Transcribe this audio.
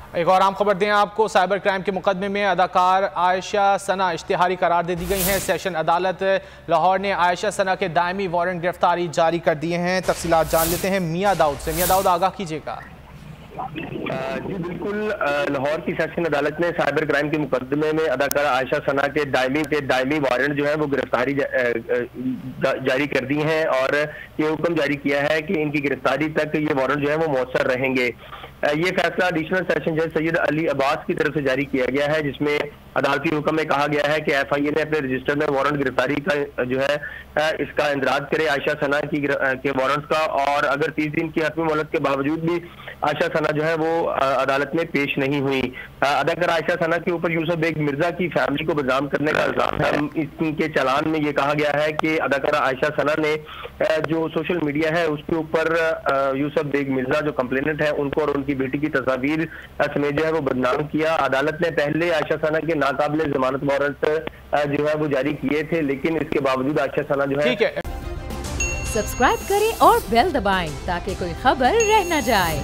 एक और आम खबर दें आपको, साइबर क्राइम के मुकदमे में अदाकार आयशा सना इश्तिहारी करार दे दी गई हैं। सेशन अदालत लाहौर ने आयशा सना के दायमी वारंट गिरफ्तारी जारी कर दिए हैं। तफसीलात जान लेते हैं मियाँ दाऊद से। मियाँ दाऊद, आगाह कीजिएगा। जी बिल्कुल, लाहौर की सेशन अदालत ने साइबर क्राइम के मुकदमे में अदाकारा आयशा सना के दायमी वारंट जो है वो गिरफ्तारी जारी कर दी हैं और ये हुक्म जारी किया है कि इनकी गिरफ्तारी तक ये वारंट जो है वो मौसर रहेंगे। ये फैसला एडिशनल सेशन जज सैयद अली अब्बास की तरफ से जारी किया गया है, जिसमें अदालती हुक्म में कहा गया है कि FIA ने अपने रजिस्टर में वारंट गिरफ्तारी का जो है इसका इंदराज करे आयशा सना के वारंट का, और अगर 30 दिन की हतमी मोहलत के बावजूद भी आयशा सना जो है वो अदालत में पेश नहीं हुई। अदाकार आयशा सना के ऊपर यूसुफ बेग मिर्जा की फैमिली को बदनाम करने का इल्जाम है। इसके चलान में ये कहा गया है कि अदाकारा आयशा सना ने जो सोशल मीडिया है उसके ऊपर यूसुफ बेग मिर्जा जो कंप्लेनेंट है उनको और उनकी बेटी की तस्वीर समेत जो है वो बदनाम किया। अदालत ने पहले आयशा सना के नाकाबिले जमानत वारंट जो है वो जारी किए थे, लेकिन इसके बावजूद आयशा सना जो है। सब्सक्राइब करें और बेल दबाएं ताकि कोई खबर रह न जाए।